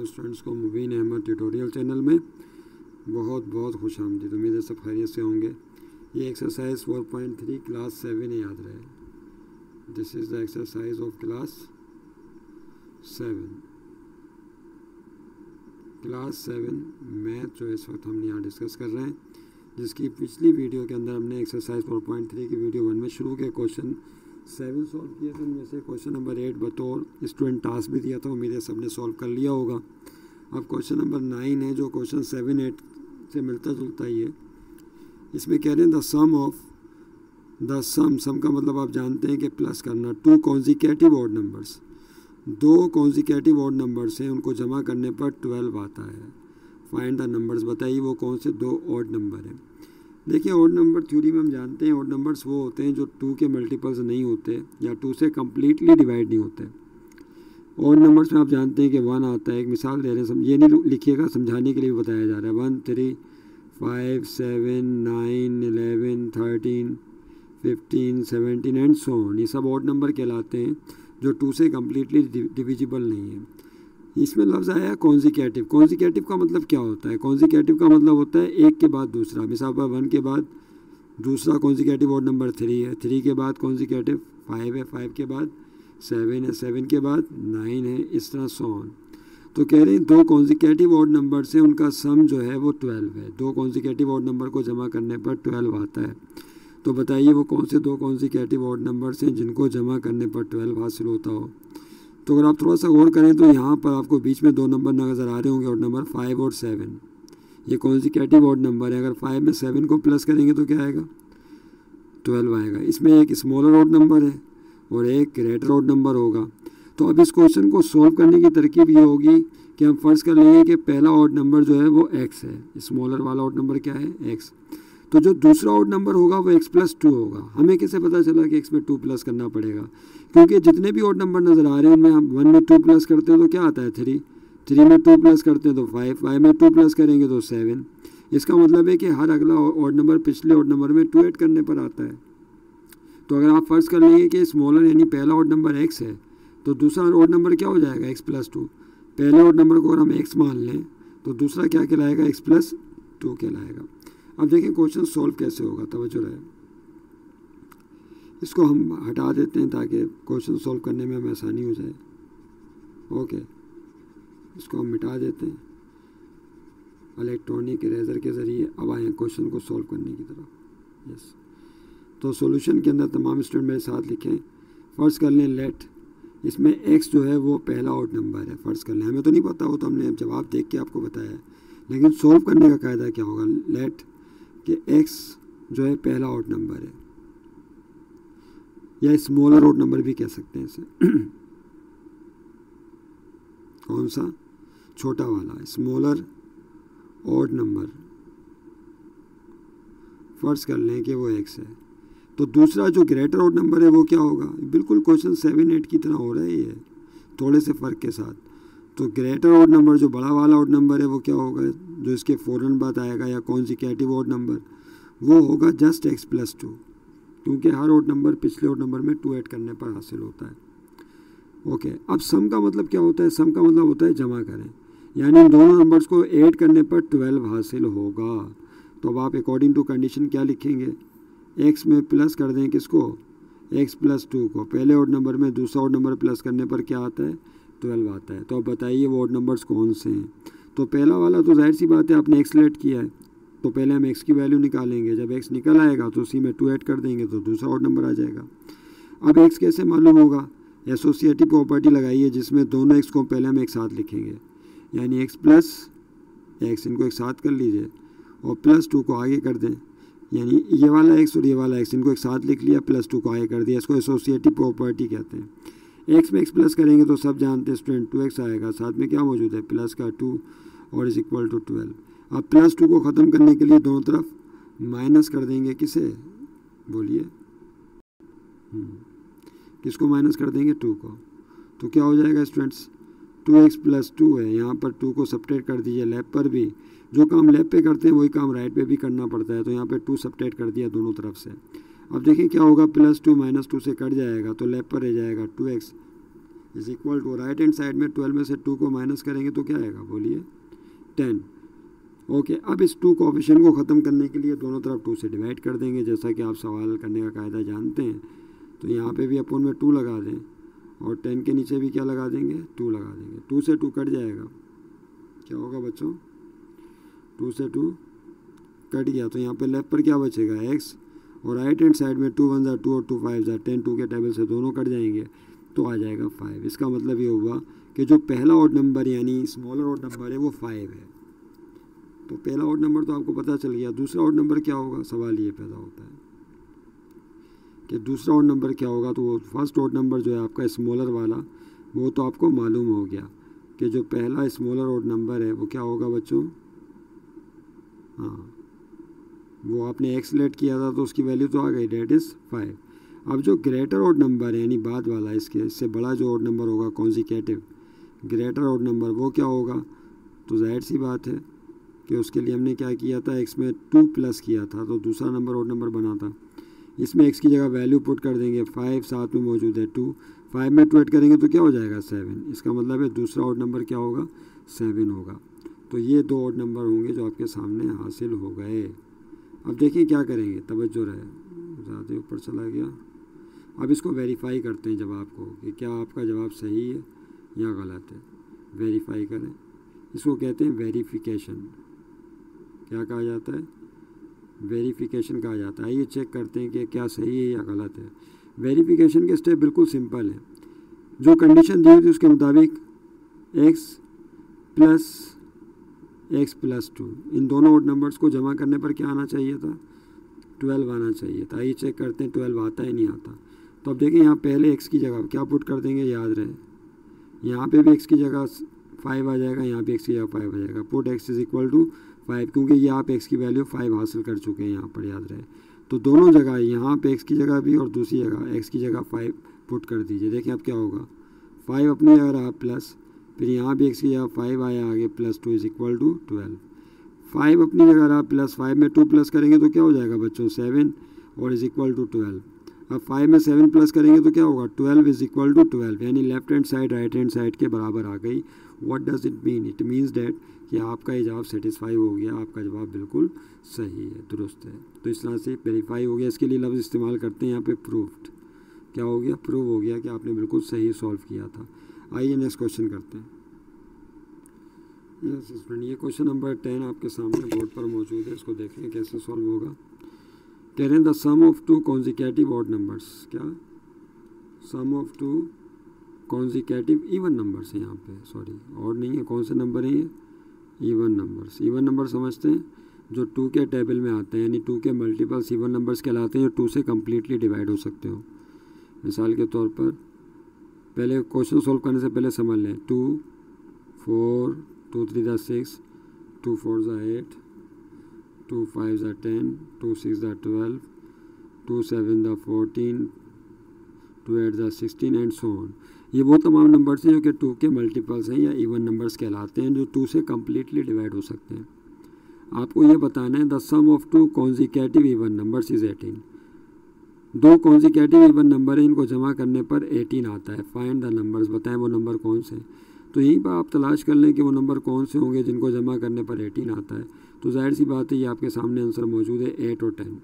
Students को मुबीन Ahmad tutorial channel में बहुत बहुत खुश आमदीद। उम्मीद है सब खैरियत से होंगे। ये एक्सरसाइज 4.3 क्लास 7 है, याद रहे। This is the exercise of class 7। Class 7 math जो इस वक्त हम यहाँ डिस्कस कर रहे हैं, जिसकी पिछली वीडियो के अंदर हमने एक्सरसाइज 4.3 की वीडियो 1 में शुरू के क्वेश्चन 7 सॉल्व किया था। उनमें से क्वेश्चन नंबर 8 बतौर स्टूडेंट टास्क भी दिया था। उम्मीद है सबने सॉल्व कर लिया होगा। अब क्वेश्चन नंबर 9 है जो क्वेश्चन 7, 8 से मिलता जुलता ही है। इसमें कह रहे हैं द सम का मतलब आप जानते हैं कि प्लस करना। 2 consecutive odd numbers, 2 consecutive odd numbers हैं, उनको जमा करने पर 12 आता है। फाइंड द नंबर्स, बताइए वो कौन से 2 ऑड नंबर हैं। देखिए ऑड नंबर थ्योरी में हम जानते हैं ऑड नंबर्स वो होते हैं जो 2 के मल्टीपल्स नहीं होते या 2 से कम्प्लीटली डिवाइड नहीं होते। ऑड नंबर्स में आप जानते हैं कि 1 आता है। एक मिसाल दे रहे हैं, ये नहीं लिखिएगा, समझाने के लिए भी बताया जा रहा है। 1, 3, 5, 7, 9, 11, 13, 15, 17 एंड सो ऑन। ये सब ऑड नंबर कहलाते हैं जो 2 से कम्प्लीटली डिविजिबल नहीं है। इसमें लफ्ज़ आया कॉन्जिक्यूटिव। कॉन्जिक्यूटिव का मतलब क्या होता है? कॉन्जिक्यूटिव का मतलब होता है एक के बाद दूसरा। मिसाल पर 1 के बाद दूसरा कॉन्जिक्यूटिव ऑड नंबर 3 है, 3 के बाद कॉन्जिक्यूटिव 5 है, 5 के बाद 7 है, 7 के बाद 9 है, इस तरह सो ऑन। तो कह रहे हैं 2 कॉन्जिक्यूटिव ऑड नंबर से उनका सम जो है वो 12 है। 2 कॉन्जिक्यूटिव ऑड नंबर को जमा करने पर 12 आता है। तो बताइए वो कौन से 2 कॉन्जिक्यूटिव ऑड नंबर्स हैं जिनको जमा करने पर 12 हासिल होता हो। तो अगर आप थोड़ा सा गौर करें तो यहाँ पर आपको बीच में 2 नंबर नज़र आ रहे होंगे, ऑड नंबर 5 और 7। ये कॉन्जिक्यूटिव ऑड नंबर है। अगर 5 में 7 को प्लस करेंगे तो क्या आएगा? 12 आएगा। इसमें एक स्मॉलर ऑड नंबर है और एक ग्रेटर ऑड नंबर होगा। तो अब इस क्वेश्चन को सोल्व करने की तरकीब ये होगी कि हम फर्ज कर लेंगे कि पहला ऑड नंबर जो है वो x है। स्मॉलर वाला ऑड नंबर क्या है? x। तो जो दूसरा ऑड नंबर होगा वो x+2 होगा। हमें कैसे पता चला कि x में 2 प्लस करना पड़ेगा? क्योंकि जितने भी ऑड नंबर नज़र आ रहे हैं उनमें हम 1 में 2 प्लस करते हैं तो क्या आता है? 3, 3 में 2 प्लस करते हैं तो 5, 5 में 2 प्लस करेंगे तो 7। इसका मतलब है कि हर अगला ऑड नंबर पिछले ऑड नंबर में 2 ऐड करने पर आता है। तो अगर आप फर्ज कर लेंगे कि स्मॉलर यानी पहला ऑड नंबर x है तो दूसरा ऑड नंबर क्या हो जाएगा? x+2। पहले ऑड नंबर को अगर हम x मान लें तो दूसरा क्या कहलाएगा? x+2 कहलाएगा। अब देखें क्वेश्चन सॉल्व कैसे होगा, तवज्जो रहे। इसको हम हटा देते हैं ताकि क्वेश्चन सॉल्व करने में हमें आसानी हो जाए। ओके, इसको हम मिटा देते हैं इलेक्ट्रॉनिक इरेजर के ज़रिए। अब आए क्वेश्चन को सॉल्व करने की तरफ। यस, तो सॉल्यूशन के अंदर तमाम स्टूडेंट मेरे साथ लिखें। फ़र्ज़ कर लें लेट, इसमें x जो है वो पहला ऑड नंबर है। फ़र्ज़ कर लें, हमें तो नहीं पता, वो तो हमने जवाब देख के आपको बताया है। लेकिन सॉल्व करने का कायदा क्या होगा? लेट कि x जो है पहला ऑड नंबर है, या स्मॉलर ऑड नंबर भी कह सकते हैं इसे। कौन सा? छोटा वाला स्मॉलर ऑड नंबर। फर्ज कर लें कि वो x है। तो दूसरा जो ग्रेटर ऑड नंबर है वो क्या होगा? बिल्कुल क्वेश्चन 7, 8 की तरह हो रहा है ये, थोड़े से फ़र्क के साथ। तो ग्रेटर ऑड नंबर जो बड़ा वाला ऑड नंबर है वो क्या होगा? जो इसके फ़ौरन बाद आएगा, या कॉन्जिक्यूटिव ऑड नंबर, वो होगा जस्ट x+2, क्योंकि हर ऑड नंबर पिछले ऑड नंबर में 2 ऐड करने पर हासिल होता है। ओके, अब सम का मतलब क्या होता है? सम का मतलब होता है जमा करें, यानी इन दोनों नंबर्स को ऐड करने पर 12 हासिल होगा। तो अब आप अकॉर्डिंग टू कंडीशन क्या लिखेंगे? x में प्लस कर दें किसको? x+2 को। पहले ऑड नंबर में दूसरा ऑड नंबर प्लस करने पर क्या आता है? 12 आता है। तो अब बताइए वो ऑड नंबर्स कौन से हैं? तो पहला वाला तो जाहिर सी बात है, आपने x लेट किया है तो पहले हम x की वैल्यू निकालेंगे। जब x निकल आएगा तो उसी में 2 ऐड कर देंगे तो दूसरा ऑड नंबर आ जाएगा। अब x कैसे मालूम होगा? एसोसिएटिव प्रॉपर्टी लगाइए जिसमें दोनों x को पहले हम एक साथ लिखेंगे, यानी x+x, इनको एक साथ कर लीजिए और +2 को आगे कर दें, यानी ये वाला x और ये वाला x, इनको एक साथ लिख लिया, +2 को आगे कर दिया। इसको एसोसिएटिव प्रॉपर्टी कहते हैं। x में x प्लस करेंगे तो सब जानते हैं स्टूडेंट 2x आएगा, साथ में क्या मौजूद है? प्लस का 2 और इज इक्वल टू 12। अब +2 को ख़त्म करने के लिए दोनों तरफ माइनस कर देंगे। किसे? बोलिए, किसको माइनस कर देंगे? 2 को। तो क्या हो जाएगा स्टूडेंट्स? 2x+2 है। यहाँ पर 2 को सब्ट्रैक्ट कर दीजिए। लेफ्ट पर भी जो काम लेफ्ट पे करते हैं वही काम राइट पे भी करना पड़ता है। तो यहाँ पे 2 सब्ट्रैक्ट कर दिया दोनों तरफ से। अब देखिए क्या होगा? +2 -2 से कट जाएगा तो लेफ्ट पर रह जाएगा 2x, is equal to, right hand side में 12 में से 2 को माइनस करेंगे तो क्या आएगा, बोलिए 10। ओके, अब इस 2 कोएफिशिएंट को ख़त्म करने के लिए दोनों तरफ 2 से डिवाइड कर देंगे, जैसा कि आप सवाल करने का कायदा जानते हैं। तो यहाँ पे भी अपन में 2 लगा दें और 10 के नीचे भी क्या लगा देंगे, 2 लगा देंगे। 2 से 2 कट जाएगा, क्या होगा बच्चों, 2 से 2 कट गया। तो यहाँ पे लेफ्ट पर क्या बचेगा, x, और राइट हैंड साइड में 2 1 2 और 2 5 10, 2 के टेबल से दोनों कट जाएंगे तो आ जाएगा 5। इसका मतलब ये हुआ कि जो पहला ऑड नंबर यानी स्मॉलर ऑड नंबर है वो 5 है। तो पहला ऑड नंबर तो आपको पता चल गया। दूसरा ऑड नंबर क्या होगा, सवाल ये पैदा होता है कि दूसरा ऑड नंबर क्या होगा। तो वो फर्स्ट ऑड नंबर जो है आपका स्मॉलर वाला, वो तो आपको मालूम हो गया कि जो पहला स्मॉलर ऑड नंबर है वो क्या होगा बच्चों, हाँ वो आपने x लेट किया था तो उसकी वैल्यू तो आ गई, डेट इज़ 5। अब जो ग्रेटर ऑड नंबर है यानी बाद वाला, इससे बड़ा जो ऑड नंबर होगा कॉन्जिक्यूटिव ग्रेटर ऑड नंबर, वो क्या होगा। तो जाहिर सी बात है कि उसके लिए हमने क्या किया था, x में 2 प्लस किया था तो दूसरा नंबर ऑड नंबर बना था। इसमें x की जगह वैल्यू पुट कर देंगे 5, साथ में मौजूद है 2, 5 में 2 ऐड करेंगे तो क्या हो जाएगा 7। इसका मतलब है दूसरा ऑड नंबर क्या होगा, 7 होगा। तो ये 2 ऑड नंबर होंगे जो आपके सामने हासिल हो गए। अब देखिए क्या करेंगे, तवज्जो रहे, ज़्यादा ऊपर चला गया। अब इसको वेरीफाई करते हैं जवाब को कि क्या आपका जवाब सही है या गलत है। वेरीफाई करें, इसको कहते हैं वेरिफिकेशन। क्या कहा जाता है, वेरिफिकेशन कहा जाता है। आइए चेक करते हैं कि क्या सही है या गलत है। वेरिफिकेशन के स्टेप बिल्कुल सिंपल है। जो कंडीशन दी हुई थी उसके मुताबिक x प्लस 2, इन दोनों ऑड नंबर्स को जमा करने पर क्या आना चाहिए था, 12 आना चाहिए था। आइए चेक करते हैं 12 आता है नहीं आता। तो अब देखिए यहाँ पहले x की जगह क्या पुट कर देंगे, याद रहे यहाँ पे भी x की जगह 5 आ जाएगा, यहाँ पे x की जगह 5 आ जाएगा। Put x is equal to 5, क्योंकि ये आप x की वैल्यू 5 हासिल कर चुके हैं यहाँ पर, याद रहे। तो दोनों जगह यहाँ पे x की जगह भी और दूसरी जगह x की जगह 5 पुट कर दीजिए। देखिए अब क्या होगा, 5 अपनी जगह रहा प्लस, फिर यहाँ भी x की जगह 5 आया आगे, प्लस 2 इज इक्वल टू 12। 5 अपनी जगह रहा प्लस, 5 में 2 प्लस करेंगे तो क्या हो जाएगा बच्चों, 7 और इज इक्वल टू 12। अब 5 में 7 प्लस करेंगे तो क्या होगा, 12 इज इक्वल टू 12, यानी left hand side right hand side के बराबर आ गई। What does it mean, it means that कि आपका ये जवाब सेटिस्फाई हो गया, आपका जवाब बिल्कुल सही है, दुरुस्त है। तो इस तरह से वेरीफाई हो गया। इसके लिए लफ्ज़ इस्तेमाल करते हैं यहाँ पे प्रूव्ड। क्या हो गया, प्रूव हो गया कि आपने बिल्कुल सही सॉल्व किया था। आइए नेक्स्ट क्वेश्चन करते हैं। यस स्टूडेंट, ये क्वेश्चन नंबर 10 आपके सामने बोर्ड पर मौजूद है। इसको देखें कैसे सॉल्व होगा। कह रहे हैं the sum of 2 consecutive odd numbers, क्या sum of 2 consecutive even numbers है यहाँ पे, सॉरी ऑड नहीं है, कौन से नंबर हैं ये, इवन नंबर्स। इवन नंबर समझते हैं जो 2 के टेबल में आते हैं, यानी 2 के मल्टीपल्स इवन नंबर्स कहलाते हैं, जो 2 से कम्प्लीटली डिवाइड हो सकते हो। मिसाल के तौर पर पहले क्वेश्चन सॉल्व करने से पहले समझ लें, 2 4 2 3 6 2 4 8 2 5 10 2 6 12 2 7 14 2 8 16 एंड सो ऑन। ये वो तमाम नंबर्स हैं जो कि 2 के मल्टीपल्स हैं या इवन नंबर्स कहलाते हैं, जो 2 से कम्प्लीटली डिवाइड हो सकते हैं। आपको ये बताना है the sum of 2 consecutive even numbers is 18। 2 consecutive even number है, इनको जमा करने पर 18 आता है। फाइंड द नंबर्स, बताएं वो नंबर कौन से। तो यहीं पर आप तलाश कर लें कि वो नंबर कौन से होंगे जिनको जमा करने पर 18 आता है। तो जाहिर सी बात है ये आपके सामने आंसर मौजूद है, 8 और 10।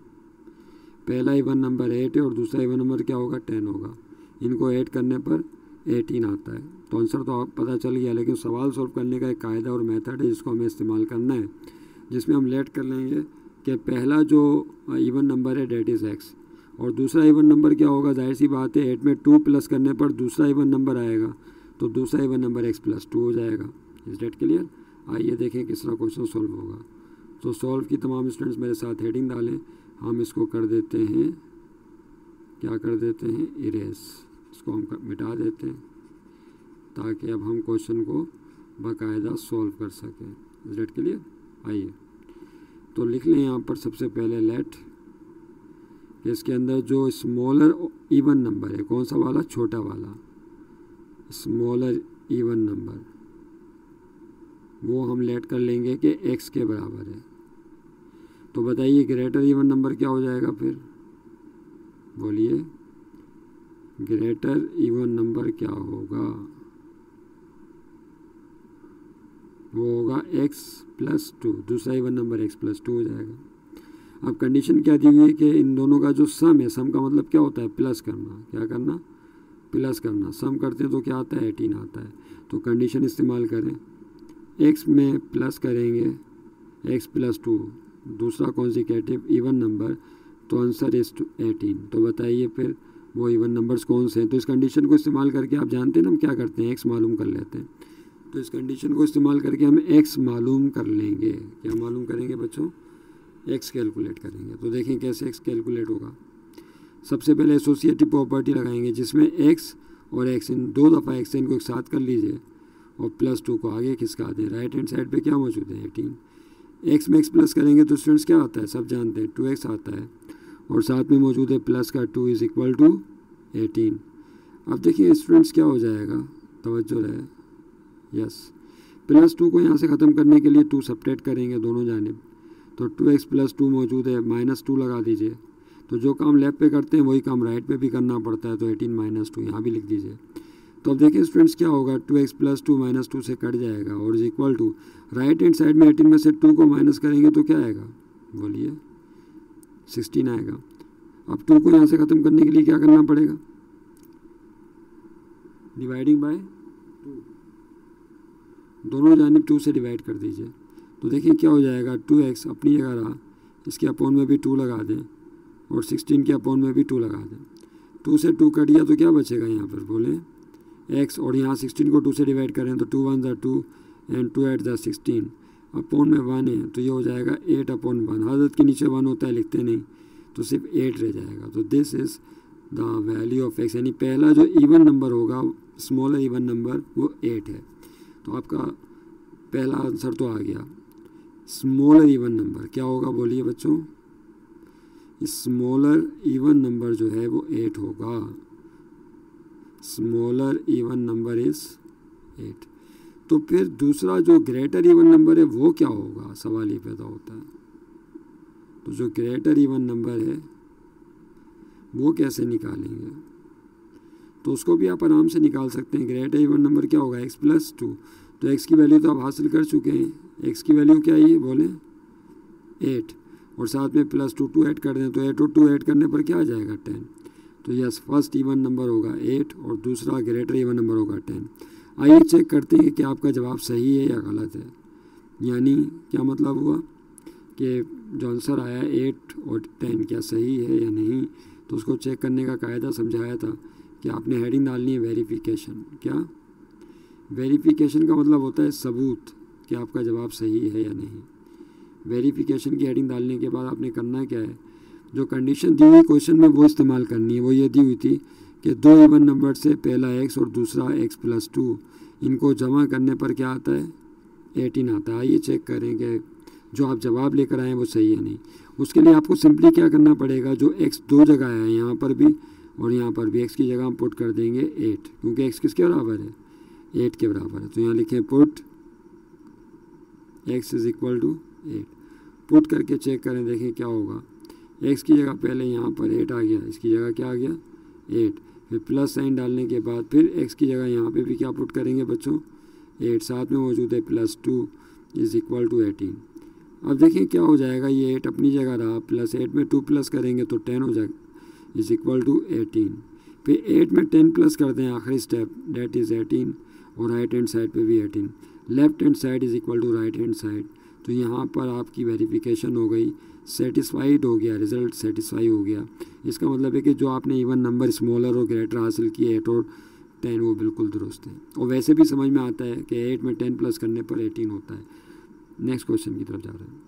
पहला इवन नंबर 8 है और दूसरा इवन नंबर क्या होगा, 10 होगा। इनको ऐड करने पर 18 आता है। तो आंसर तो आप पता चल गया, लेकिन सवाल सॉल्व करने का एक कायदा और मेथड है जिसको हमें इस्तेमाल करना है, जिसमें हम लेट कर लेंगे कि पहला जो इवन नंबर है डेट इज़ x, और दूसरा इवन नंबर क्या होगा, जाहिर सी बात है 8 में 2 प्लस करने पर दूसरा इवन नंबर आएगा, तो दूसरा इवन नंबर x प्लस 2 हो जाएगा। Is that clear. आइए देखें किस तरह क्वेश्चन सॉल्व होगा। तो सॉल्व की तमाम स्टूडेंट्स मेरे साथ हेडिंग डालें। हम इसको कर देते हैं, क्या कर देते हैं, इरेज। इसको हम मिटा देते हैं ताकि अब हम क्वेश्चन को बाकायदा सॉल्व कर सकें। Is that clear. आइए तो लिख लें यहाँ पर सबसे पहले लेट, इसके अंदर जो स्मॉलर इवन नंबर है, कौन सा वाला, छोटा वाला स्मॉलर इवन नंबर, वो हम लेट कर लेंगे कि x के बराबर है। तो बताइए ग्रेटर इवन नंबर क्या हो जाएगा फिर, बोलिए ग्रेटर इवन नंबर क्या होगा, वो होगा x+2, दूसरा इवन नंबर x+2 हो जाएगा। अब कंडीशन क्या दी हुई है कि इन दोनों का जो सम है, सम का मतलब क्या होता है, प्लस करना, क्या करना, प्लस करना। सम करते हैं तो क्या आता है, 18 आता है। तो कंडीशन इस्तेमाल करें, x में प्लस करेंगे x+2, दूसरा कॉन्जिक्यूटिव इवन नंबर, तो आंसर इज 18। तो बताइए फिर वो इवन नंबर्स कौन से हैं। तो इस कंडीशन को इस्तेमाल करके आप जानते हैं ना हम क्या करते हैं, x मालूम कर लेते हैं। तो इस कंडीशन को इस्तेमाल करके हम x मालूम कर लेंगे। क्या मालूम करेंगे बच्चों, x कैलकुलेट करेंगे। तो देखें कैसे x कैलकुलेट होगा। सबसे पहले एसोसिएटिव प्रॉपर्टी लगाएंगे, जिसमें x और x, इन दो दफ़ा x इनको एक साथ कर लीजिए और +2 को आगे खिसका दें। राइट हैंड साइड पे क्या मौजूद है, 18। x में x प्लस करेंगे तो स्टूडेंट्स क्या आता है, सब जानते हैं, 2x आता है, और साथ में मौजूद है प्लस का 2 इज़ इक्वल टू 18। अब देखिए स्टूडेंट्स क्या हो जाएगा, तवज्जो रहे, यस, +2 को यहाँ से ख़त्म करने के लिए 2 सब्ट्रैक्ट करेंगे दोनों जानिब, तो 2x + 2 मौजूद है, -2 लगा दीजिए। तो जो काम लेफ्ट पे करते हैं वही काम राइट पे भी करना पड़ता है, तो 18 - 2 यहाँ भी लिख दीजिए। तो अब देखिए स्टूडेंट्स क्या होगा, 2x + 2 -2 से कट जाएगा और is equal to, right hand side में 18 में से 2 को माइनस करेंगे तो क्या आएगा, बोलिए, 16 आएगा। अब 2 को यहाँ से ख़त्म करने के लिए क्या करना पड़ेगा, डिवाइडिंग बाय 2, दोनों जानिब 2 से डिवाइड कर दीजिए। तो देखिए क्या हो जाएगा, 2x अपनी जगह रहा, इसके अपोन में भी 2 लगा दें और 16 के अपोन में भी 2 लगा दें। 2 से 2 कट गया तो क्या बचेगा यहाँ पर, बोलें, x, और यहाँ 16 को 2 से डिवाइड करें तो 2 1 = 2 एंड 2 8 = 16, अपोन में 1 है तो ये हो जाएगा 8/1। हज़रत के नीचे 1 होता है, लिखते नहीं, तो सिर्फ 8 रह जाएगा। तो this is the value of x, यानी पहला जो इवन नंबर होगा, स्मॉलर इवन नंबर, वो 8 है। तो आपका पहला आंसर तो आ गया। स्मॉलर इवन नंबर क्या होगा, बोलिए बच्चों, स्मॉलर इवन नंबर जो है वो 8 होगा। Smaller even number is 8। तो फिर दूसरा जो ग्रेटर इवन नंबर है वो क्या होगा, सवाल ये पैदा होता है। तो जो ग्रेटर इवन नंबर है वो कैसे निकालेंगे, तो उसको भी आप आराम से निकाल सकते हैं। ग्रेटर इवन नंबर क्या होगा, x+2, तो x की वैल्यू तो आप हासिल कर चुके हैं। x की वैल्यू क्या है, बोले 8, और साथ में +2 2 ऐड कर दें तो 8 और 2 ऐड करने पर क्या आ जाएगा, 10। तो यस, फर्स्ट इवन नंबर होगा 8 और दूसरा ग्रेटर इवन नंबर होगा 10। आइए चेक करते हैं कि आपका जवाब सही है या गलत है। यानी क्या मतलब हुआ कि जो आंसर आया 8 और 10 क्या सही है या नहीं। तो उसको चेक करने का कायदा समझाया था कि आपने हेडिंग डालनी है वेरिफिकेशन। क्या, वेरिफिकेशन का मतलब होता है सबूत कि आपका जवाब सही है या नहीं। वेरिफिकेशन की हेडिंग डालने के बाद आपने करना क्या है, जो कंडीशन दी हुई क्वेश्चन में वो इस्तेमाल करनी है। वो ये दी हुई थी कि 2 इवन नंबर से पहला x और दूसरा x+2, इनको जमा करने पर क्या आता है, 18 आता है। आइए चेक करें कि जो आप जवाब लेकर आए हैं वो सही है नहीं। उसके लिए आपको सिंपली क्या करना पड़ेगा, जो x 2 जगह आया है, यहाँ पर भी और यहाँ पर भी, x की जगह हम पुट कर देंगे 8, क्योंकि x किसके बराबर है, 8 के बराबर है। तो यहाँ लिखें पुट x = 8। पुट करके चेक करें, देखें क्या होगा। x की जगह पहले यहाँ पर 8 आ गया, इसकी जगह क्या आ गया, 8, फिर प्लस साइन डालने के बाद फिर x की जगह यहाँ पे भी क्या पुट करेंगे बच्चों, 8, साथ में मौजूद है +2 = 18। अब देखिए क्या हो जाएगा, ये 8 अपनी जगह रहा, +8 में 2 प्लस करेंगे तो 10 हो जाएगा, = 18। फिर 8 में 10 प्लस कर दें, आखिरी स्टेप, डेट इज़ 18, और राइट हैंड साइड पे भी 18, left hand side = right hand side. तो यहाँ पर आपकी वेरिफिकेशन हो गई, सेटिस्फाइड हो गया, रिज़ल्ट सेटिस्फाई हो गया। इसका मतलब है कि जो आपने इवन नंबर स्मॉलर और ग्रेटर हासिल किए 8 और 10 वो बिल्कुल दुरुस्त है। और वैसे भी समझ में आता है कि 8 में 10 प्लस करने पर 18 होता है। नेक्स्ट क्वेश्चन की तरफ जा रहे हैं।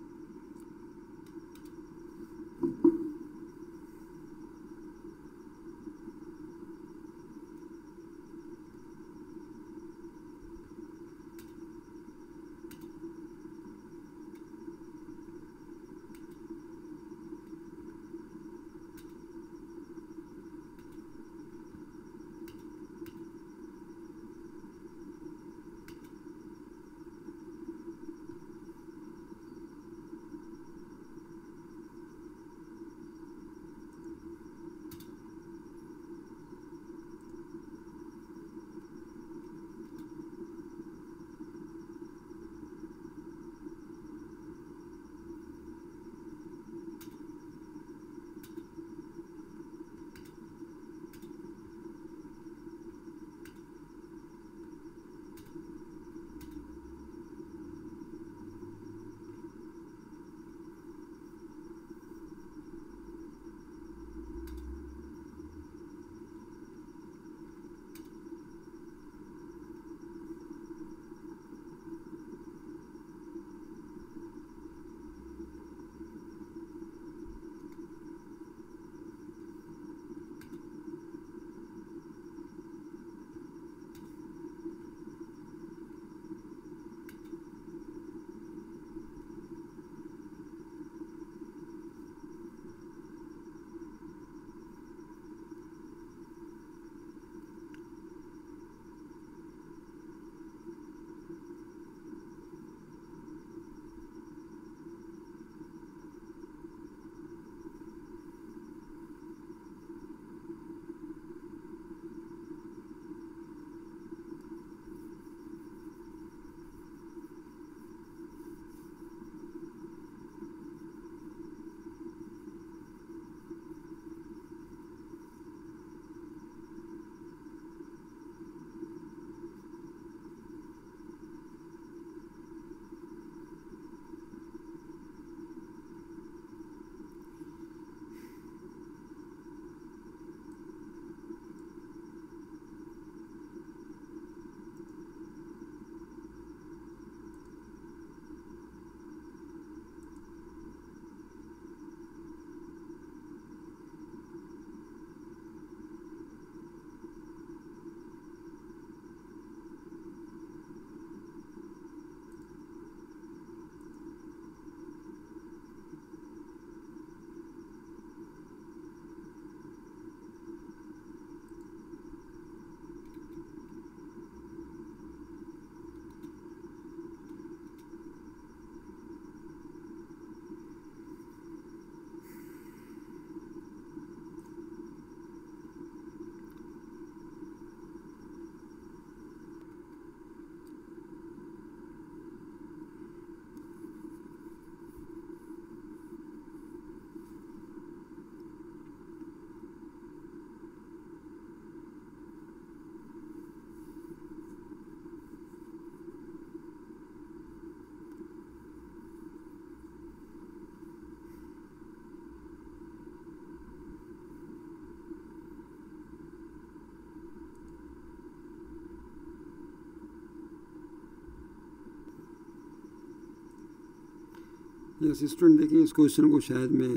यस स्टूडेंट, देखिए इस क्वेश्चन को शायद मैं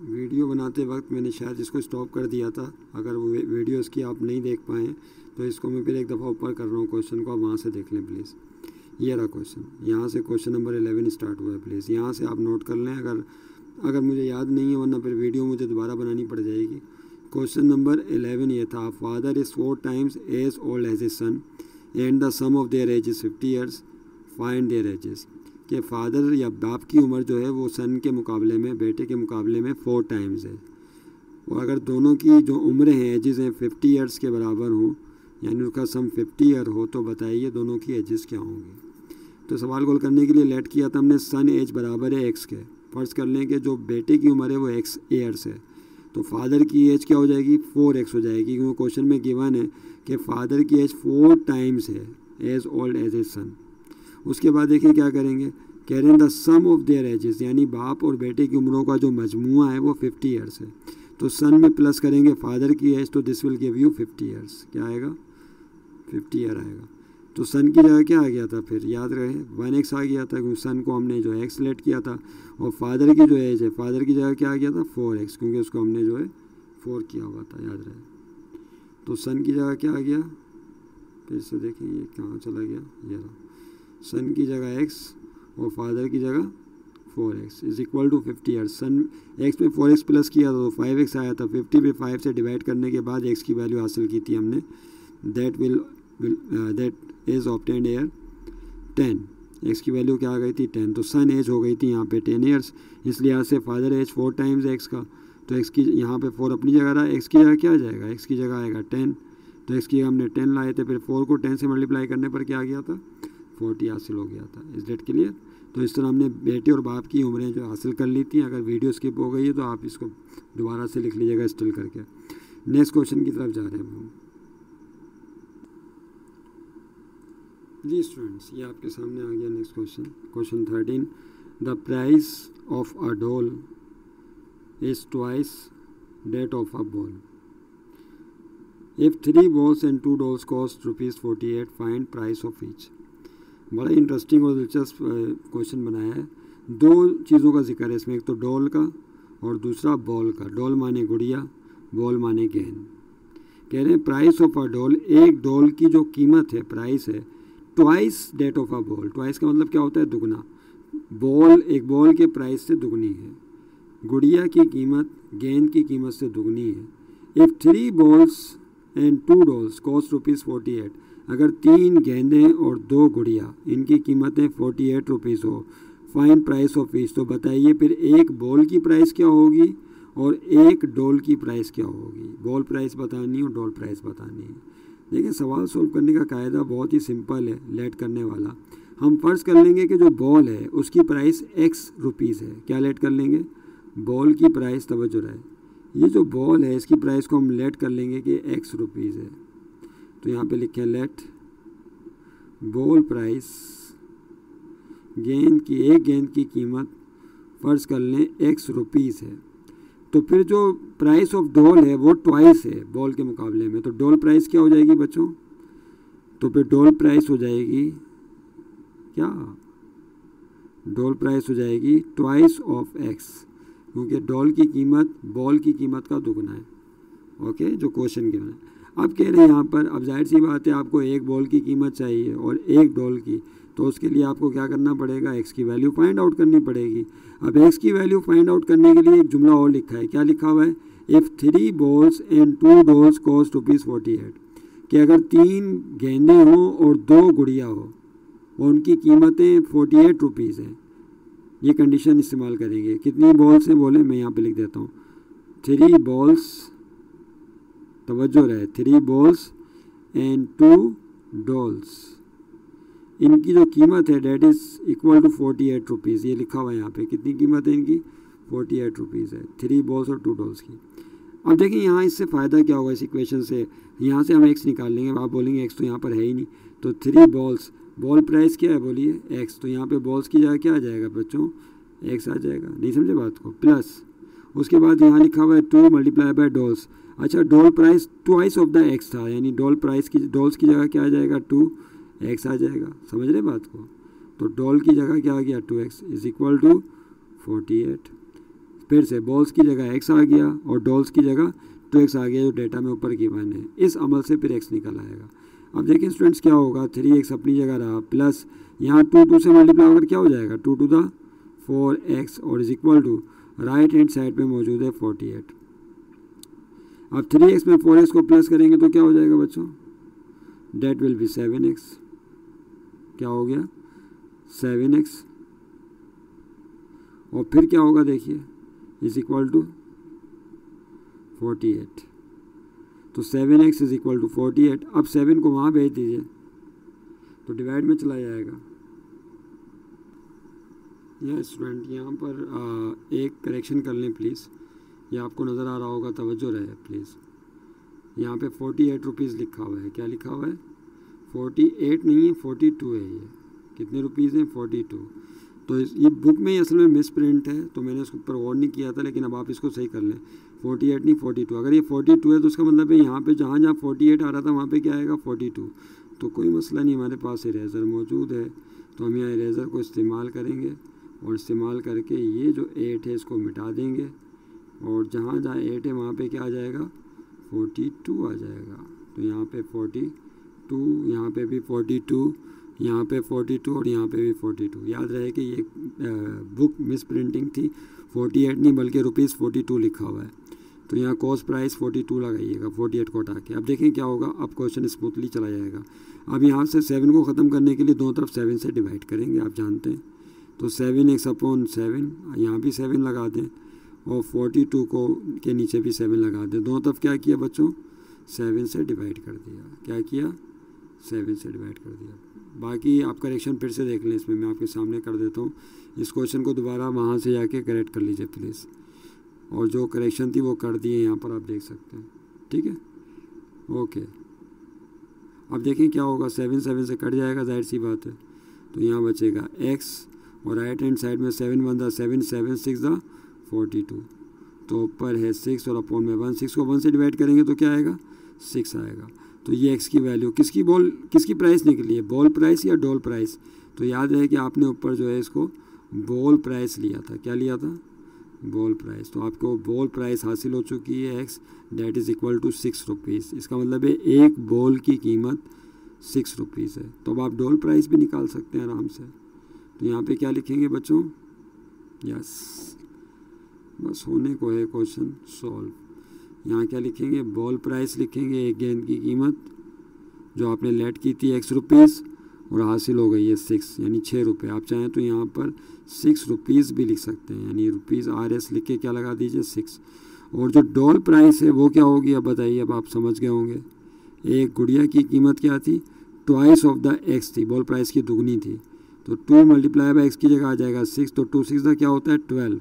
वीडियो बनाते वक्त मैंने शायद इसको स्टॉप कर दिया था। अगर वो वीडियो इसकी आप नहीं देख पाए तो इसको मैं फिर एक दफ़ा ऊपर कर रहा हूँ क्वेश्चन को, आप वहाँ से देख लें प्लीज़। ये रहा क्वेश्चन, यहाँ से क्वेश्चन नंबर 11 स्टार्ट हुआ है, प्लीज़ यहाँ से आप नोट कर लें। अगर मुझे याद नहीं है, वरना फिर वीडियो मुझे दोबारा बनानी पड़ जाएगी। क्वेश्चन नंबर 11 ये था, father is 4 times as old as a son and the sum of their age is 50 years, find their ages. कि फादर या बाप की उम्र जो है वो सन के मुकाबले में, बेटे के मुकाबले में 4 times है। और अगर दोनों की जो उम्रें हैं, एजेस हैं, 50 years के बराबर हों, यानी उसका सम 50 year हो, तो बताइए दोनों की एजेस क्या होंगी। तो सवाल गोल करने के लिए लेट किया था हमने, सन एज बराबर है एक्स के। फ़र्ज़ कर लें कि जो बेटे की उम्र है वो x years है, तो फादर की एज क्या हो जाएगी, 4x हो जाएगी, क्योंकि क्वेश्चन में गिवन है कि फादर की एज 4 times है as old as a son. उसके बाद देखिए क्या करेंगे, कह रहे हैं the sum of their ages, यानी बाप और बेटे की उम्रों का जो मजमुआ है वो 50 years है। तो सन में प्लस करेंगे फादर की एज, तो this will give you 50 years। क्या आएगा, 50 year आएगा। तो सन की जगह क्या आ गया था, फिर याद रहे 1x आ गया था, क्योंकि सन को हमने जो है x लेट किया था। और फादर की जो एज है, फादर की जगह क्या आ गया था, 4x, क्योंकि उसको हमने जो है 4 किया हुआ था, याद रहे। तो सन की जगह क्या आ गया, फिर से देखें ये कहाँ चला गया, ये रहा, सन की जगह x और फादर की जगह 4x is equal to 50 years। Son x में 4x प्लस किया था तो 5x आया था, 50 पे 5 से डिवाइड करने के बाद x की वैल्यू हासिल की थी हमने, that is obtained air 10। x की वैल्यू क्या आ गई थी, 10। तो सन एज हो गई थी यहाँ पे 10 years, इसलिए यहाँ से फादर एज 4 times x का। तो x की यहाँ पे 4 अपनी जगह रहा, x की जगह क्या आ जाएगा, x की जगह आएगा 10। तो x की हमने 10 लाए थे, फिर 4 को 10 से मल्टीप्लाई करने पर क्या आ गया था, 40 हासिल हो गया था। इस डेट क्लियर। तो इस तरह हमने बेटे और बाप की उम्रें जो हासिल कर ली थी। अगर वीडियो स्किप हो गई है तो आप इसको दोबारा से लिख लीजिएगा स्टिल करके। नेक्स्ट क्वेश्चन की तरफ जा रहे हैं हम जी स्टूडेंट्स, ये आपके सामने आ गया next question. Question 13, the price of a doll is twice that of a ball. If 3 balls and 2 dolls cost ₹48, find price of each. बड़ा इंटरेस्टिंग और दिलचस्प क्वेश्चन बनाया है। 2 चीज़ों का जिक्र है इसमें, एक तो डॉल का और दूसरा बॉल का। डॉल माने गुड़िया, बॉल माने गेंद। कह रहे हैं प्राइस ऑफ अ डॉल, एक डॉल की जो कीमत है, प्राइस है, twice that of a ball. Twice का मतलब क्या होता है, दुगना। बॉल, एक बॉल के प्राइस से दुगनी है। गुड़िया की कीमत गेंद की कीमत से दुगनी है। If 3 balls and 2 dolls cost ₹48, अगर 3 गेंदें और 2 गुड़िया, इनकी कीमतें 48 रुपीज़ हो, फाइन प्राइस ऑफ ईच। तो बताइए फिर एक बॉल की प्राइस क्या होगी और एक डॉल की प्राइस क्या होगी। बॉल प्राइस बतानी और डॉल प्राइस बतानी है। देखिए सवाल सोल्व करने का कायदा बहुत ही सिंपल है, लेट करने वाला। हम फर्ज कर लेंगे कि जो बॉल है उसकी प्राइस x रुपीज़ है। क्या लेट कर लेंगे, बॉल की प्राइस, तवज्जो रहे, ये जो बॉल है इसकी प्राइस को हम लेट कर लेंगे कि x रुपीज़ है। तो यहाँ पे लिखें लेट बॉल प्राइस, गेंद की, एक गेंद की कीमत फ़र्ज कर लें x रुपीज़ है। तो फिर जो प्राइस ऑफ डॉल है वो ट्वाइस है बॉल के मुकाबले में। तो डॉल प्राइस क्या हो जाएगी बच्चों, तो फिर डॉल प्राइस हो जाएगी क्या, डॉल प्राइस हो जाएगी ट्वाइस ऑफ x, क्योंकि डॉल की कीमत बॉल की कीमत का दुगना है। ओके, जो क्वेश्चन गिवन है। अब कह रहे हैं यहाँ पर, अब जाहिर सी बात है आपको एक बॉल की कीमत चाहिए और एक डॉल की, तो उसके लिए आपको क्या करना पड़ेगा, x की वैल्यू फाइंड आउट करनी पड़ेगी। अब x की वैल्यू फाइंड आउट करने के लिए एक जुमला और लिखा है। क्या लिखा हुआ है, if 3 balls and 2 dolls cost ₹48, कि अगर 3 गेंदें हों और 2 गुड़िया हो और उनकी कीमतें 48 रुपीज़ हैं, ये कंडीशन इस्तेमाल करेंगे। कितनी बॉल्स हैं बोले, मैं यहाँ पे लिख देता हूँ 3 balls, तवज्जो रहे, 3 balls and 2 dolls, इनकी जो कीमत है that is equal to 48 rupees. ये लिखा हुआ है यहाँ पे, कितनी कीमत है इनकी, 48 रुपीज़ है, 3 balls और 2 dolls की। अब देखिए यहाँ इससे फ़ायदा क्या होगा, इस इक्वेशन से, यहाँ से हम x निकाल लेंगे। आप बोलेंगे x तो यहाँ पर है ही नहीं, तो 3 balls, बॉल प्राइस क्या है बोलिए x, तो यहाँ पे बॉल्स की जगह क्या आ जाएगा बच्चों, x आ जाएगा। नहीं समझे बात को, प्लस उसके बाद यहाँ लिखा हुआ है 2 मल्टीप्लाई बाय डॉल्स। अच्छा, doll price twice of the x था, यानी डॉल प्राइस की, डॉल्स की जगह क्या आ जाएगा, 2x आ जाएगा। समझ रहे बात को। तो डॉल की जगह क्या आ गया 2x इज इक्वल टू 48। फिर से बॉल्स की जगह x आ गया और डॉल्स की जगह 2x आ गया जो डेटा में ऊपर गिवन है। इस अमल से फिर x निकल आएगा। अब देखिए स्टूडेंट्स क्या होगा, 3x अपनी जगह रहा प्लस यहाँ 2 से मल्टीप्लाई होकर क्या हो जाएगा 2 टू द 4x और is equal to right hand side में मौजूद है 48। अब 3x में 4x को प्लस करेंगे तो क्या हो जाएगा बच्चों, डेट विल बी 7x। क्या हो गया 7x और फिर क्या होगा देखिए इज इक्वल टू 48। तो 7x इज इक्वल टू 48। अब 7 को वहाँ भेज दीजिए तो डिवाइड में चला जाएगा। यह स्टूडेंट यहाँ पर एक करेक्शन कर लें प्लीज़, ये आपको नज़र आ रहा होगा, तवज्जो रहे प्लीज़। यहाँ पे 48 रुपीज़ लिखा हुआ है। क्या लिखा हुआ है 48 नहीं है 42 है। ये कितने रुपीज़ हैं 42। तो ये बुक में असल में मिस प्रिंट है तो मैंने उसके ऊपर गौर नहीं किया था, लेकिन अब आप इसको सही कर लें 48 नहीं 42। अगर ये 42 है तो उसका मतलब है यहाँ पे जहाँ 48 आ रहा था वहाँ पे क्या आएगा 42। तो कोई मसला नहीं, हमारे पास इरेज़र मौजूद है तो हम यहाँ इरेज़र को इस्तेमाल करेंगे और इस्तेमाल करके ये जो 8 है इसको मिटा देंगे और जहाँ 8 है वहाँ पे क्या आ जाएगा 42 आ जाएगा। तो यहाँ पे 42, यहाँ पे भी 42, यहाँ पे 42 और यहाँ पे भी 42। याद रहे कि ये बुक मिस प्रिंटिंग थी, 48 नहीं बल्कि ₹42 लिखा हुआ है। तो यहाँ कॉस्ट प्राइस 42 लगाइएगा 48 को हटा के। अब देखें क्या होगा, अब क्वेश्चन स्मूथली चला जाएगा। अब यहाँ से 7 को ख़त्म करने के लिए दोनों तरफ 7 से डिवाइड करेंगे, आप जानते हैं। तो 7x/7, यहाँ भी 7 लगा दें और 42 को के नीचे भी 7 लगा दें। दोनों तरफ क्या किया बच्चों 7 से डिवाइड कर दिया। क्या किया 7 से डिवाइड कर दिया। बाकी आप करेक्शन फिर से देख लें, इसमें मैं आपके सामने कर देता हूँ। इस क्वेश्चन को दोबारा वहाँ से जाके करेक्ट कर लीजिए प्लीज़। और जो करेक्शन थी वो कर दिए, यहाँ पर आप देख सकते हैं। ठीक है ओके। अब देखें क्या होगा, 7 से कट जाएगा, जाहिर सी बात है। तो यहाँ बचेगा x और राइट हैंड साइड में 7 बनता 7 7 6 42। तो ऊपर है 6 और अपॉन में 1। 6 को 1 से डिवाइड करेंगे तो क्या आएगा 6 आएगा। तो ये x की वैल्यू किसकी प्राइस निकली है, बॉल प्राइस या डॉल प्राइस। तो याद रहे कि आपने ऊपर जो है इसको बॉल प्राइस लिया था। क्या लिया था बॉल प्राइस। तो आपको बॉल प्राइस हासिल हो चुकी है x, that is equal to 6 rupees. इसका मतलब है एक बॉल की कीमत 6 रुपीज़ है। तो अब आप डॉल प्राइस भी निकाल सकते हैं आराम से। तो यहाँ पे क्या लिखेंगे बच्चों, यस बस होने को है क्वेश्चन सॉल्व। यहाँ क्या लिखेंगे बॉल प्राइस लिखेंगे, एक गेंद की कीमत जो आपने लेट की थी x रुपीज़ और हासिल हो गई है 6 यानी 6 रुपये। आप चाहें तो यहाँ पर 6 रुपीज़ भी लिख सकते हैं, यानी रुपीज़ RS लिख के क्या लगा दीजिए 6। और जो डॉल प्राइस है वो क्या होगी अब बताइए, अब आप समझ गए होंगे। एक गुड़िया की कीमत क्या थी, ट्वाइस ऑफ द x थी, बॉल प्राइस की दुगनी थी। तो 2 मल्टीप्लाई बाई x की जगह आ जाएगा 6। तो 2 6 का क्या होता है 12।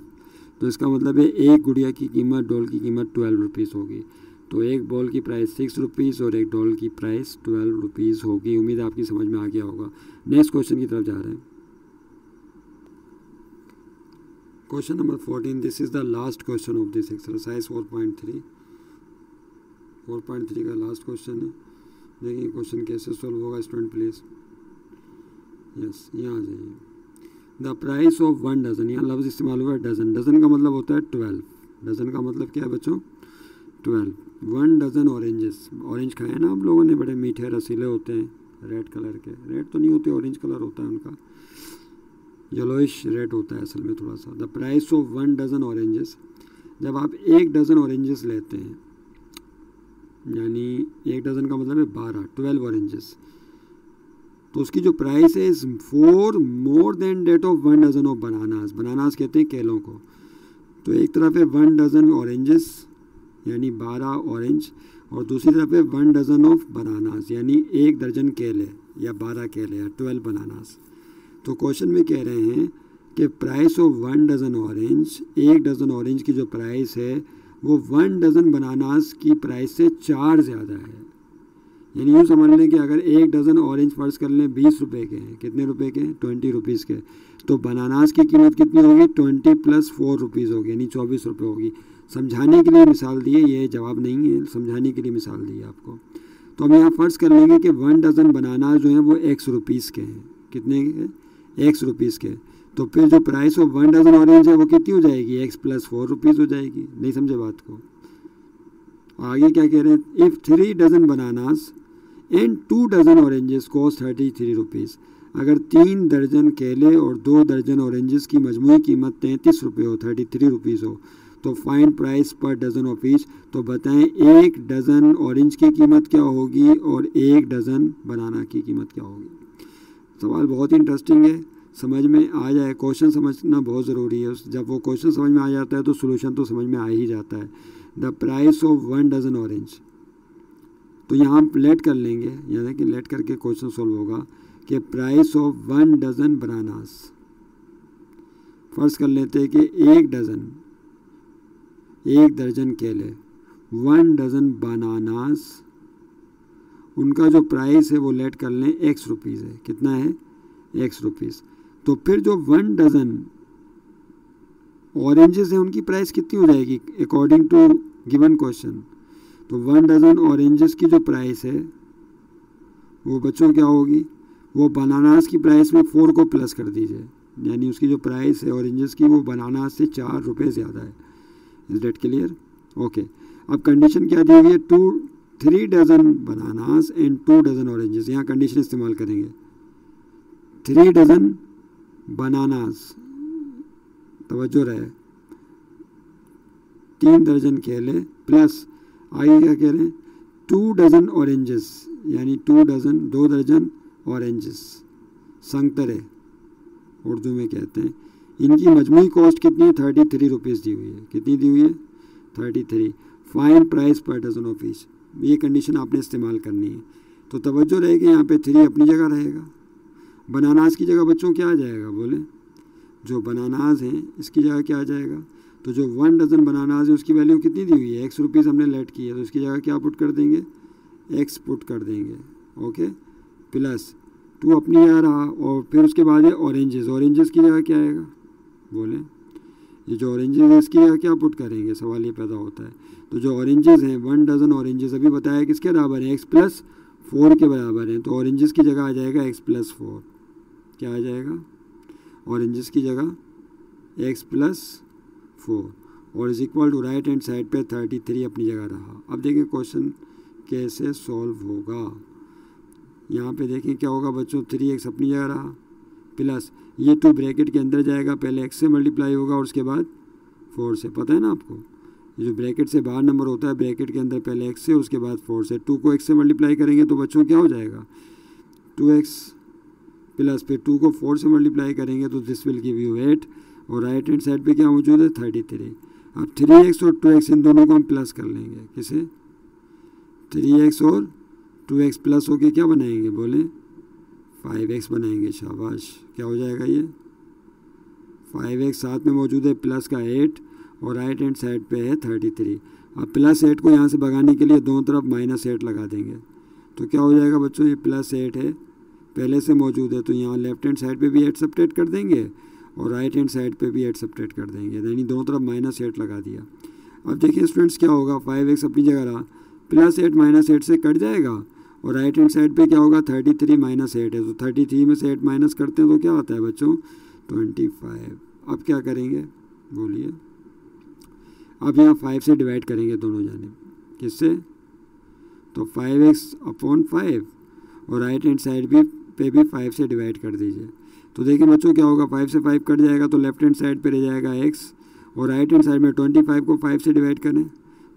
तो इसका मतलब है एक गुड़िया की कीमत डॉल की कीमत 12 रुपीज़ होगी। तो एक बॉल की प्राइस 6 रुपीज़ और एक डॉल की प्राइस 12 रुपीज़ होगी। उम्मीद है आपकी समझ में आ गया होगा। नेक्स्ट क्वेश्चन की तरफ जा रहे हैं। Question number 14, this is the last question of this exercise 4.3 का लास्ट क्वेश्चन है। देखिए क्वेश्चन कैसे सॉल्व होगा स्टूडेंट प्लीज़। यस यहाँ आ जाइए। द प्राइस ऑफ 1 डजन, यहाँ लफ्ज़ इस्तेमाल हुआ है डजन। डजन का मतलब होता है 12। डजन का मतलब क्या है बच्चों 12। 1 डजन ऑरेंजेस, ऑरेंज खाए ना आप लोगों ने, बड़े मीठे रसीले होते हैं, रेड कलर के। रेड तो नहीं होते, ऑरेंज कलर होता है उनका, येलोइश रेड होता है असल में थोड़ा सा। The price of 1 dozen oranges, जब आप 1 डजन ऑरेंजेस लेते हैं, यानी 1 डजन का मतलब है 12 ऑरेंजेस, तो उसकी जो प्राइस है is 4 more than that of 1 dozen of bananas. Bananas कहते हैं केलों को। तो एक तरफ है 1 डजन ऑरेंजेस यानी 12 ऑरेंज, और दूसरी तरफ है 1 डजन ऑफ बनानास यानी 1 दर्जन केले या 12 केले या 12 बनानास। तो क्वेश्चन में कह रहे हैं कि price of 1 dozen orange, 1 dozen orange की जो प्राइस है वो 1 डजन बनानास की प्राइस से 4 ज़्यादा है। यानी यूँ समझ लें कि अगर 1 डजन ऑरेंज फ़र्ज़ कर लें 20 रुपये के हैं, कितने रुपए के हैं 20 रुपीज़ के, तो बनानास की कीमत कितनी होगी 20 + 4 रुपीज़ होगी, यानी 24 रुपये होगी। समझाने के लिए मिसाल दी है, ये जवाब नहीं है, समझाने के लिए मिसाल दी है आपको। तो हम यहाँ फ़र्ज़ कर लेंगे कि 1 डज़न बनाना जो हैं वो x रुपीज़ के हैं। कितने के? एक्स रुपीज़ के, तो फिर जो प्राइस ऑफ 1 डजन ऑरेंज है वो कितनी हो जाएगी, एक्स प्लस 4 रुपीज़ हो जाएगी। नहीं समझे बात को? आगे क्या कह रहे हैं, if 3 dozen bananas and 2 dozen oranges cost 33 rupees, अगर 3 दर्जन केले और 2 दर्जन ऑरेंजेस की मजमूई कीमत 33 रुपये हो, 33 रुपीज़ हो, तो फाइंड प्राइस पर डज़न ऑफ ईच। तो बताएं 1 डज़न ऑरेंज की कीमत क्या होगी और 1 डज़न बनाना की कीमत क्या होगी। सवाल बहुत ही इंटरेस्टिंग है, समझ में आ जाए, क्वेश्चन समझना बहुत ज़रूरी है। जब वो क्वेश्चन समझ में आ जाता है तो सोल्यूशन तो समझ में आ ही जाता है। The price of 1 dozen orange, तो यहाँ हम लेट कर लेंगे, यानी कि लेट करके क्वेश्चन सॉल्व होगा कि प्राइस ऑफ 1 डज़न बनानास, फर्ज कर लेते हैं कि 1 डज़न, 1 दर्जन केले, 1 डज़न बनानास, उनका जो प्राइस है वो लेट कर लें एक्स रुपीज़ है। कितना है, एक्स रुपीज़। तो फिर जो 1 डज़न ऑरेंजेस हैं उनकी प्राइस कितनी हो जाएगी अकॉर्डिंग टू गिवन क्वेश्चन। तो 1 डज़न ऑरेंजेस की जो प्राइस है वो बच्चों क्या होगी, वो बनानास की प्राइस में 4 को प्लस कर दीजिए, यानी उसकी जो प्राइस है ऑरेंजेस की वो बनानास से 4 रुपये ज़्यादा है। Is that clear? ओके। अब कंडीशन क्या दी हुई है, 3 dozen bananas and 2 dozen oranges. यहाँ कंडीशन इस्तेमाल करेंगे, 3 डज़न बनानास, तवज्जो रहे, 3 दर्जन केले प्लस आगे क्या कह रहे हैं 2 डज़न ऑरेंजेस, यानी 2 दर्जन ऑरेंजेस, संतरे उर्दू में कहते हैं। इनकी मजमूई कॉस्ट कितनी है, 33 रुपीज़ दी हुई है। कितनी दी हुई है, 33। फाइन प्राइस पर डज़न ऑफ ईच, ये कंडीशन आपने इस्तेमाल करनी है। तो तवज्जो रहेगी यहाँ पे 3 अपनी जगह रहेगा, बनानास की जगह बच्चों क्या आ जाएगा, बोले जो बनानास हैं इसकी जगह क्या आ जाएगा। तो जो 1 डज़न बनानास है उसकी वैल्यू कितनी दी हुई है, एक्स रुपीज़ हमने लेट की है, तो इसकी जगह क्या पुट कर देंगे, एक्स पुट कर देंगे। ओके, प्लस 2 अपनी जगह रहा, और फिर उसके बाद है ऑरेंजेस, ऑरेंजेस की जगह क्या आएगा, बोले ये जो ऑरेंजेस है इसकी जगह क्या पुट करेंगे, सवाल ये पैदा होता है। तो जो ऑरेंजेस हैं 1 डज़न ऑरेंजेस अभी बताया किसके बराबर है, एक्स प्लस 4 के बराबर हैं। तो ऑरेंजेस की जगह आ जाएगा एक्स प्लस 4, क्या आ जाएगा, ऑरेंजेस की जगह एक्स प्लस 4, और is equal to right hand side पे 33 अपनी जगह रहा। अब देखें क्वेश्चन कैसे सॉल्व होगा। यहाँ पे देखें क्या होगा बच्चों, 3x अपनी जगह रहा, प्लस ये 2 ब्रैकेट के अंदर जाएगा, पहले x से मल्टीप्लाई होगा और उसके बाद 4 से, पता है ना आपको, ये जो ब्रैकेट से बाहर नंबर होता है ब्रैकेट के अंदर पहले x से और उसके बाद 4 से। 2 को x से मल्टीप्लाई करेंगे तो बच्चों क्या हो जाएगा, 2x प्लस फिर 2 को 4 से मल्टीप्लाई करेंगे तो दिस विल गिव यू 8, और राइट हैंड साइड पे क्या मौजूद है, 33। अब 3x और 2x इन दोनों को हम प्लस कर लेंगे, किसे, 3x और 2x प्लस होके क्या बनाएंगे, बोले 5x बनाएंगे। शाबाश, क्या हो जाएगा ये 5x, साथ में मौजूद है प्लस का 8 और राइट हैंड साइड पे है 33। अब प्लस 8 को यहाँ से भगाने के लिए दोनों तरफ -8 लगा देंगे, तो क्या हो जाएगा बच्चों, ये +8 है पहले से मौजूद है, तो यहाँ लेफ्ट हैंड साइड पे भी 8 सब्ट्रैक्ट कर देंगे और राइट हैंड साइड पे भी 8 सब्ट्रैक्ट कर देंगे, यानी दोनों तरफ -8 लगा दिया। अब देखिए स्टूडेंट्स क्या होगा, 5x अपनी जगह रहा, +8 -8 से कट जाएगा, और राइट हैंड साइड पे क्या होगा, 33 -8 है, तो 33 में से 8 माइनस करते हैं तो क्या आता है बच्चों, 25। अब क्या करेंगे बोलिए, अब यहाँ 5 से डिवाइड करेंगे दोनों जाने, किससे, तो 5x अपॉन 5, और राइट हैंड साइड पे भी 5 से डिवाइड कर दीजिए। तो देखिए बच्चों क्या होगा, 5 से 5 कट जाएगा तो लेफ्ट हैंड साइड पे रह जाएगा x, और राइट हैंड साइड में 25 को 5 से डिवाइड करें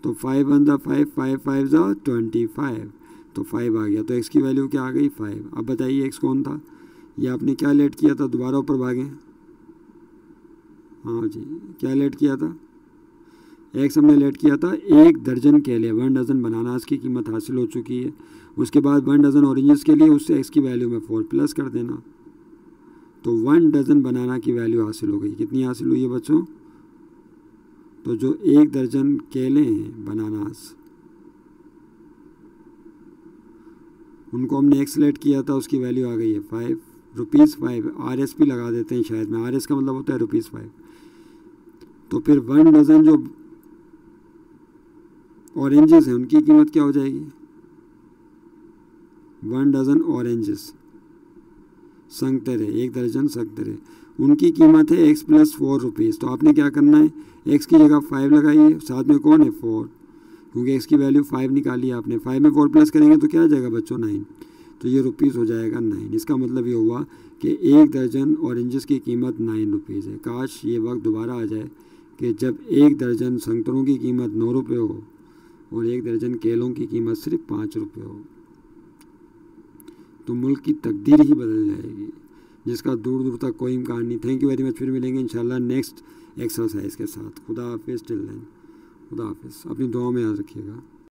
तो 5 1 ज़ा 5, 5 5 ज़ा 25, तो 5 आ गया। तो x की वैल्यू क्या आ गई, 5। अब बताइए x कौन था, ये आपने क्या लेट किया था, दोबारा ऊपर भागें, हाँ जी क्या लेट किया था, x हमने लेट किया था 1 दर्जन केले, 1 डज़न बनानास की कीमत हासिल हो चुकी है। उसके बाद 1 डज़न ऑरेंजेस के लिए उससे x की वैल्यू में 4 प्लस कर देना, तो 1 डज़न बनाना की वैल्यू हासिल हो गई। कितनी हासिल हुई है बच्चों, तो जो 1 दर्जन केले हैं बनानास उनको हमने x लेट किया था, उसकी वैल्यू आ गई है 5 रुपीज़ 5, RS भी लगा देते हैं शायद में, RS का मतलब होता है ₹5। तो फिर 1 डज़न जो ऑरेंजेस हैं उनकी कीमत क्या हो जाएगी, 1 डज़न ऑरेंजेस संगतरे, 1 दर्जन संगतरे, उनकी कीमत है x + 4 रुपीज़। तो आपने क्या करना है, x की जगह 5 लगाइए, साथ में कौन है 4, क्योंकि x की वैल्यू 5 निकाली आपने, 5 में 4 प्लस करेंगे तो क्या आ जाएगा बच्चों 9, तो ये रुपीज़ हो जाएगा 9। इसका मतलब ये हुआ कि 1 दर्जन ऑरेंजेस की कीमत 9 रुपीज़ है। काश ये वक्त दोबारा आ जाए कि जब 1 दर्जन संतरों की कीमत 9 रुपये हो और 1 दर्जन केलों की कीमत सिर्फ 5 रुपये हो, तो मुल्क की तकदीर ही बदल जाएगी, जिसका दूर दूर तक कोई इम्कान नहीं। Thank you very much. फिर मिलेंगे इंशाल्लाह नेक्स्ट एक्सरसाइज के साथ। खुदा हाफिज़, टिल देन, खुदा हाफिज़। अपनी दुआ में याद रखिएगा।